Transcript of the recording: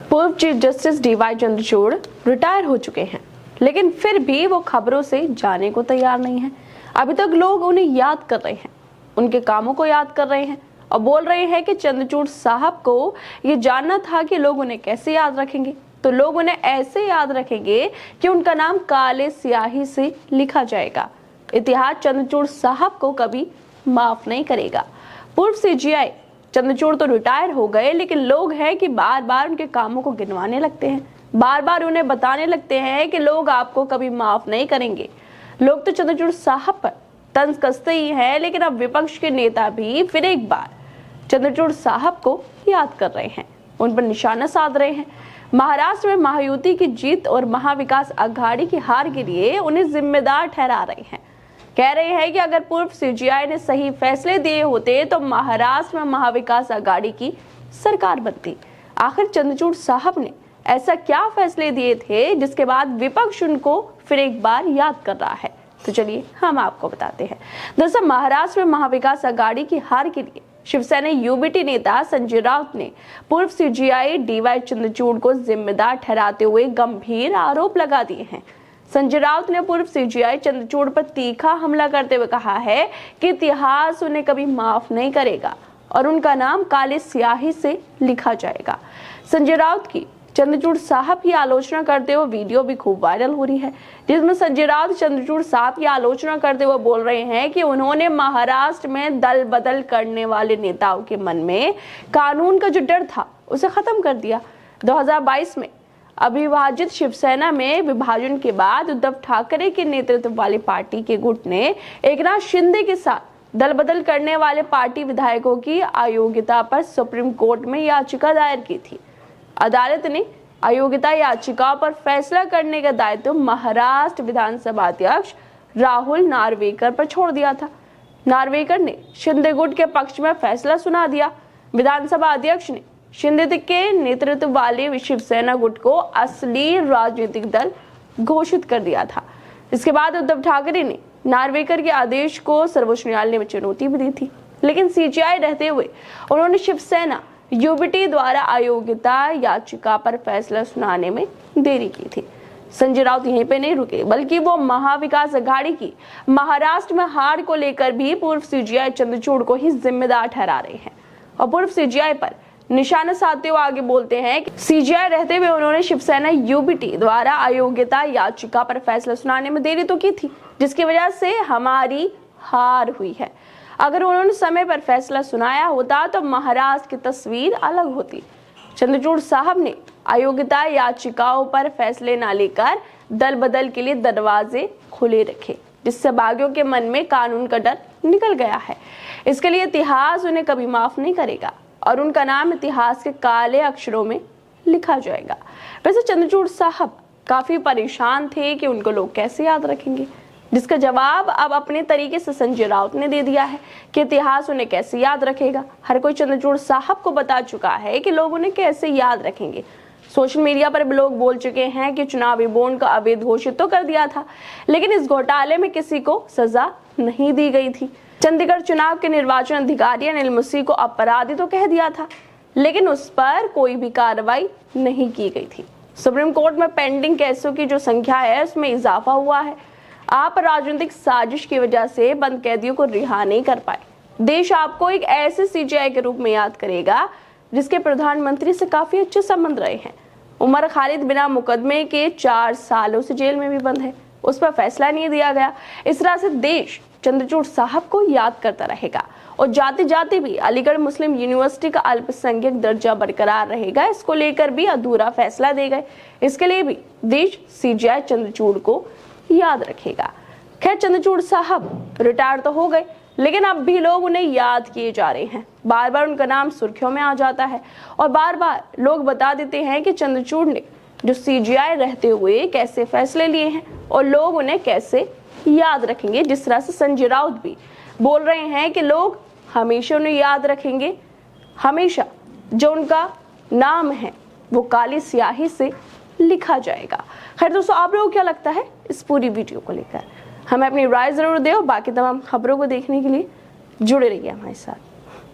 पूर्व chief justice DY Chandrachud retire हो चुके हैं, लेकिन फिर भी वो खबरों से जाने को तैयार नहीं है। अभी तक लोग उन्हें याद कर रहे हैं, उनके कामों को याद कर रहे हैं और बोल रहे हैं कि चंद्रचूड़ साहब को ये जानना था कि लोग उन्हें कैसे याद रखेंगे। तो लोग उन्हें ऐसे याद रखेंगे कि उनका नाम काले स्याही से लिखा जाएगा। इतिहास चंद्रचूड़ साहब को कभी माफ नहीं करेगा। पूर्व सीजीआई चंद्रचूड़ तो रिटायर हो गए, लेकिन लोग हैं कि बार बार उनके कामों को गिनवाने लगते हैं, बार बार उन्हें बताने लगते हैं कि लोग आपको कभी माफ नहीं करेंगे। लोग तो चंद्रचूड़ साहब पर तंज कसते ही हैं, लेकिन अब विपक्ष के नेता भी फिर एक बार चंद्रचूड़ साहब को याद कर रहे हैं, उन पर निशाना साध रहे हैं। महाराष्ट्र में महायुति की जीत और महाविकास आघाड़ी की हार के लिए उन्हें जिम्मेदार ठहरा रहे हैं। कह रहे हैं कि अगर पूर्व सीजीआई ने सही फैसले दिए होते तो महाराष्ट्र में महाविकास आघाड़ी की सरकार बनती। आखिर चंद्रचूड़ साहब ने ऐसा क्या फैसले दिए थे जिसके बाद विपक्ष उनको फिर एक बार याद कर रहा है? तो चलिए हम आपको बताते हैं। दरअसल महाराष्ट्र में महाविकास आघाड़ी की हार के लिए शिवसेना यूबीटी नेता संजय राउत ने पूर्व सीजीआई डीवाई चंद्रचूड़ को जिम्मेदार ठहराते हुए गंभीर आरोप लगा दिए हैं। संजय राउत ने पूर्व सीजीआई चंद्रचूड़ पर तीखा हमला करते हुए कहा है कि इतिहास उन्हें कभी माफ नहीं करेगा और उनका नाम काले स्याही से लिखा जाएगा। संजय राउत की चंद्रचूड़ साहब की आलोचना करते हुए वीडियो भी खूब वायरल हो रही है, जिसमें संजय राउत चंद्रचूड़ साहब की आलोचना करते हुए बोल रहे हैं कि उन्होंने महाराष्ट्र में दल बदल करने वाले नेताओं के मन में कानून का जो डर था उसे खत्म कर दिया। 2022 में अविभाजित शिवसेना में विभाजन के बाद उद्धव ठाकरे के नेतृत्व वाली पार्टी के गुट ने एकनाथ शिंदे के साथ दल बदल करने वाले पार्टी विधायकों की अयोग्यता पर सुप्रीम कोर्ट में याचिका दायर की थी। अदालत ने अयोग्यता याचिका पर फैसला करने का दायित्व महाराष्ट्र विधानसभा अध्यक्ष राहुल नार्वेकर पर छोड़ दिया था। नार्वेकर ने शिंदे गुट के पक्ष में फैसला सुना दिया। विधानसभा अध्यक्ष ने शिंदे के नेतृत्व वाले शिवसेना गुट को असली राजनीतिक दल घोषित कर दिया था। इसके बाद उद्धव ठाकरे ने नार्वेकर के आदेश को सर्वोच्च न्यायालय में चुनौती भी दी थी, लेकिन सीजीआई रहते हुए उन्होंने शिवसेना यूबीटी द्वारा अयोग्यता याचिका पर फैसला सुनाने में देरी की थी। संजय राउत यहीं पे नहीं रुके, बल्कि वो महाविकास आघाड़ी की महाराष्ट्र में हार को लेकर भी पूर्व सीजीआई चंद्रचूड़ को ही जिम्मेदार ठहरा रहे हैं और पूर्व सीजीआई पर निशाना साधते हुए आगे बोलते हैं कि सीजीआई रहते हुए उन्होंने शिवसेना यूबीटी द्वारा अयोग्यता याचिका पर फैसला सुनाने में देरी तो की थी, जिसकी वजह से हमारी हार हुई है। अगर उन्होंने समय पर फैसला सुनाया होता तो महाराष्ट्र की तस्वीर अलग होती। चंद्रचूड़ साहब ने अयोग्यता याचिकाओं पर फैसले न लेकर दल बदल के लिए दरवाजे खुले रखे, जिससे बागियों के मन में कानून का डर निकल गया है। इसके लिए इतिहास उन्हें कभी माफ नहीं करेगा और उनका नाम इतिहास के काले अक्षरों में लिखा जाएगा। वैसे चंद्रचूड़ साहब काफी परेशान थे कि उनको लोग कैसे याद रखेंगे, जिसका जवाब अब अपने तरीके से संजय राउत ने दे दिया है कि इतिहास उन्हें कैसे याद रखेगा। हर कोई चंद्रचूड़ साहब को बता चुका है कि लोग उन्हें कैसे याद रखेंगे। सोशल मीडिया पर भी लोग बोल चुके हैं कि चुनावी बॉन्ड का अवैध घोषित तो कर दिया था, लेकिन इस घोटाले में किसी को सजा नहीं दी गई थी। चंडीगढ़ चुनाव के निर्वाचन अधिकारी अनिल मुसी को अपराधी तो कह दिया था, लेकिन उस पर कोई भी कार्रवाई नहीं की गई थी। सुप्रीम कोर्ट में पेंडिंग केसों की जो संख्या है उसमें इजाफा हुआ है। आप राजनीतिक साजिश की वजह से बंद कैदियों को रिहा नहीं कर पाए। देश आपको एक ऐसे सीजीआई के रूप में याद करेगा जिसके प्रधानमंत्री से काफी अच्छे संबंध रहे हैं। उमर खालिद बिना मुकदमे के 4 सालों से जेल में भी बंद है, उस पर फैसला नहीं दिया गया। इस तरह से देश चंद्रचूड़ साहब को याद करता रहेगा और जाते जाते भी अलीगढ़ मुस्लिम यूनिवर्सिटी का अल्पसंख्यक दर्जा बरकरार रहेगा। इसको लेकर भी अधूरा फैसला दे गए। इसके लिए भी देश सीजीआई चंद्रचूड़ को याद रखेगा। खैर, चंद्रचूड़ साहब रिटायर तो हो गए, लेकिन अब भी लोग उन्हें याद किए जा रहे हैं। बार बार उनका नाम सुर्खियों में आ जाता है और बार बार लोग बता देते हैं कि चंद्रचूड़ ने जो सीजीआई रहते हुए कैसे फैसले लिए हैं और लोग उन्हें कैसे याद रखेंगे। जिस तरह से संजय राउत भी बोल रहे हैं कि लोग हमेशा उन्हें याद रखेंगे, हमेशा जो उनका नाम है वो काली स्याही से लिखा जाएगा। खैर दोस्तों, आप लोगों को क्या लगता है इस पूरी वीडियो को लेकर? हमें अपनी राय जरूर दें और बाकी तमाम खबरों को देखने के लिए जुड़े रहिए हमारे साथ।